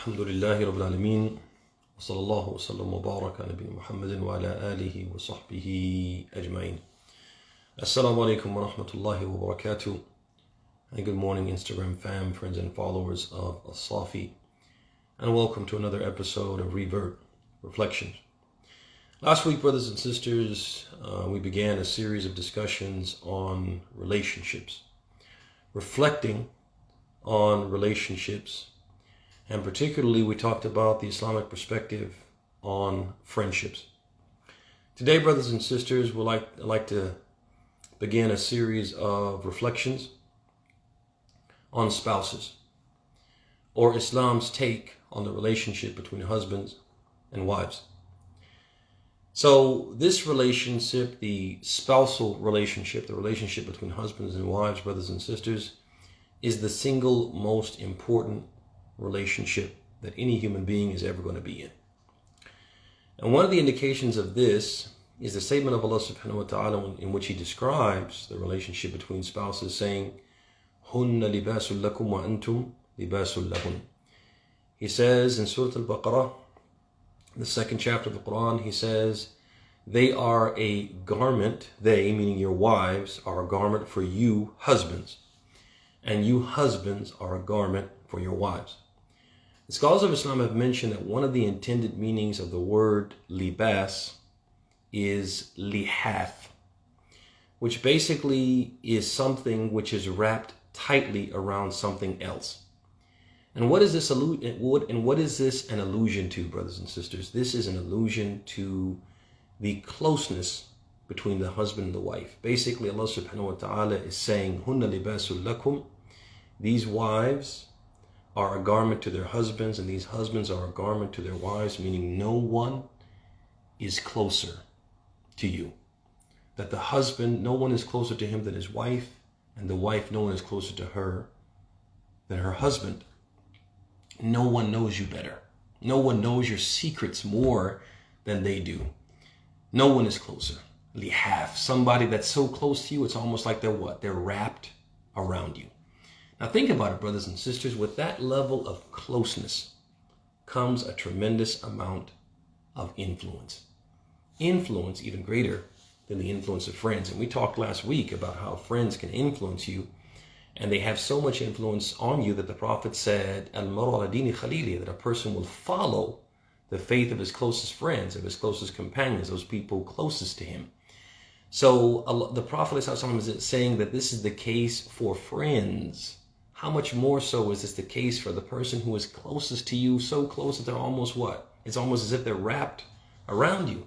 الحمد لله رب العالمين وصلى الله وسلم وبارك على نبينا محمد وعلى آله وصحبه أجمعين. Assalamu alaikum wa rahmatullahi wa barakatuh. And good morning, Instagram fam, friends and followers of as-Saafiy. And welcome to another episode of Revert Reflections. Last week, brothers and sisters, we began a series of discussions on relationships, reflecting on relationships. And particularly, we talked about the Islamic perspective on friendships. Today, brothers and sisters, I'd like to begin a series of reflections on spouses, or Islam's take on the relationship between husbands and wives. So this relationship, the spousal relationship, the relationship between husbands and wives, brothers and sisters, is the single most important relationship that any human being is ever going to be in. And one of the indications of this is the statement of Allah subhanahu wa ta'ala in which He describes the relationship between spouses, saying, Hunna libasul lakum wa antum libasul lahun. He says in Surah Al-Baqarah, the second chapter of the Quran, He says, they are a garment, they, meaning your wives, are a garment for you husbands, and you husbands are a garment for your wives. The scholars of Islam have mentioned that one of the intended meanings of the word libas is lihaf, which basically is something which is wrapped tightly around something else. And what is this an allusion to, brothers and sisters? This is an allusion to the closeness between the husband and the wife. Basically, Allah subhanahu wa ta'ala is saying, Hunna libasul lakum. These wives are a garment to their husbands, and these husbands are a garment to their wives, meaning no one is closer to you. That the husband, no one is closer to him than his wife, and the wife, no one is closer to her than her husband. No one knows you better. No one knows your secrets more than they do. No one is closer. Lihaf, somebody that's so close to you, it's almost like they're what? They're wrapped around you. Now think about it, brothers and sisters. With that level of closeness comes a tremendous amount of influence. Influence even greater than the influence of friends. And we talked last week about how friends can influence you, and they have so much influence on you that the Prophet said, Al-maru ala dini khalili, that a person will follow the faith of his closest friends, of his closest companions, those people closest to him. So the Prophet is saying that this is the case for friends. How much more so is this the case for the person who is closest to you, so close that they're almost what? It's almost as if they're wrapped around you.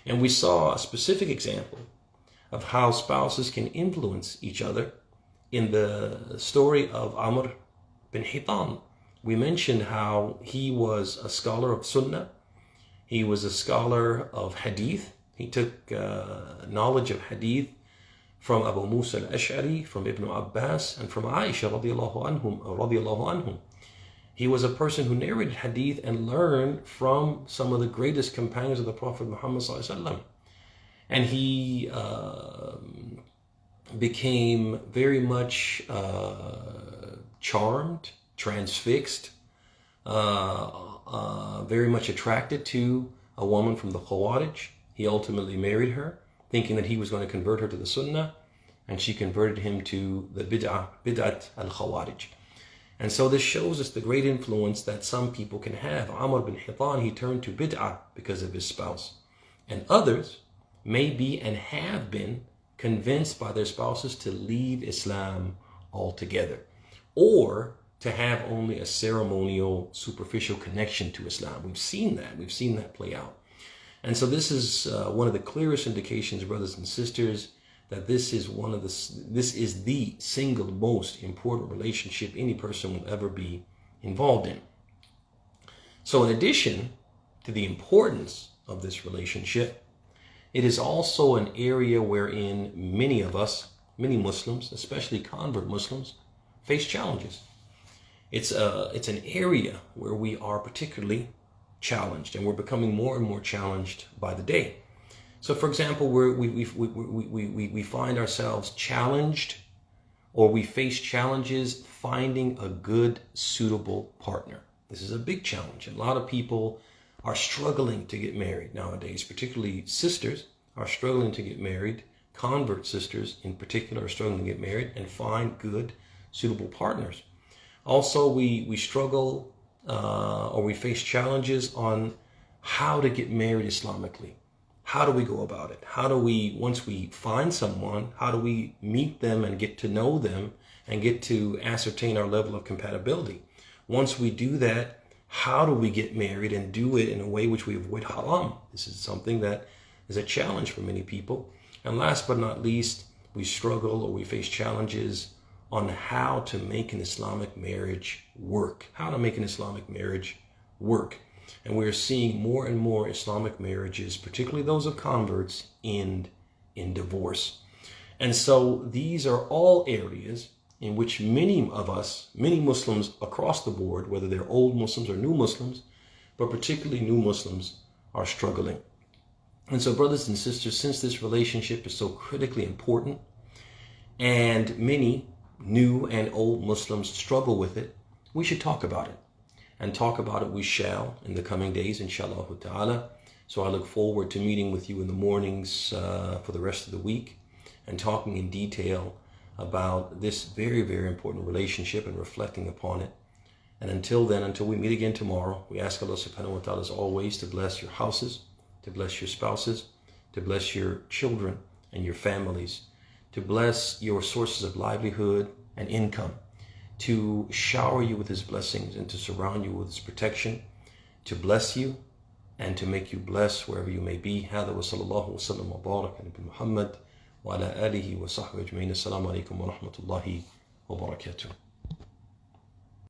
And we saw a specific example of how spouses can influence each other in the story of Amr bin Hitan. We mentioned how he was a scholar of Sunnah. He was a scholar of Hadith. He took knowledge of Hadith from Abu Musa al-Ash'ari, from Ibn Abbas, and from Aisha radiallahu anhum. He was a person who narrated Hadith and learned from some of the greatest companions of the Prophet Muhammad sallallahu alaihi wasallam. And he became very much charmed, transfixed, very much attracted to a woman from the Khawarij. He ultimately married her, thinking that he was going to convert her to the Sunnah, and she converted him to the Bid'at al-Khawarij. And so this shows us the great influence that some people can have. Amr bin Hitan, he turned to Bid'ah because of his spouse. And others may be and have been convinced by their spouses to leave Islam altogether, or to have only a ceremonial, superficial connection to Islam. We've seen that play out. And so this is one of the clearest indications, brothers and sisters, that this is the single most important relationship any person will ever be involved in. So in addition to the importance of this relationship, it is also an area wherein many of us, many Muslims, especially convert Muslims, face challenges. It's an area where we are particularly challenged, and we're becoming more and more challenged by the day. So, for example, we find ourselves challenged, or we face challenges finding a good, suitable partner. This is a big challenge. A lot of people are struggling to get married nowadays, particularly sisters are struggling to get married. Convert sisters in particular are struggling to get married and find good, suitable partners. Also, we struggle or we face challenges on how to get married Islamically. How do we go about it? How do we, once we find someone, how do we meet them and get to know them and get to ascertain our level of compatibility? Once we do that, how do we get married and do it in a way which we avoid haram? This is something that is a challenge for many people. And last but not least, we struggle or we face challenges on how to make an Islamic marriage work. How to make an Islamic marriage work. And we're seeing more and more Islamic marriages, particularly those of converts, end in divorce. And so these are all areas in which many of us, many Muslims across the board, whether they're old Muslims or new Muslims, but particularly new Muslims, are struggling. And so, brothers and sisters, since this relationship is so critically important, and many new and old Muslims struggle with it, we should talk about it. And talk about it we shall in the coming days, inshallah ta'ala. So I look forward to meeting with you in the mornings for the rest of the week and talking in detail about this very, very important relationship and reflecting upon it. And until then, until we meet again tomorrow, we ask Allah subhanahu wa ta'ala as always to bless your houses, to bless your spouses, to bless your children and your families, to bless your sources of livelihood and income, to shower you with His blessings and to surround you with His protection, to bless you and to make you blessed wherever you may be. هذا وصلى الله وسلم وبارك على نبينا محمد وعلى آله وصحبه أجمعين. السلام عليكم ورحمة الله وبركاته.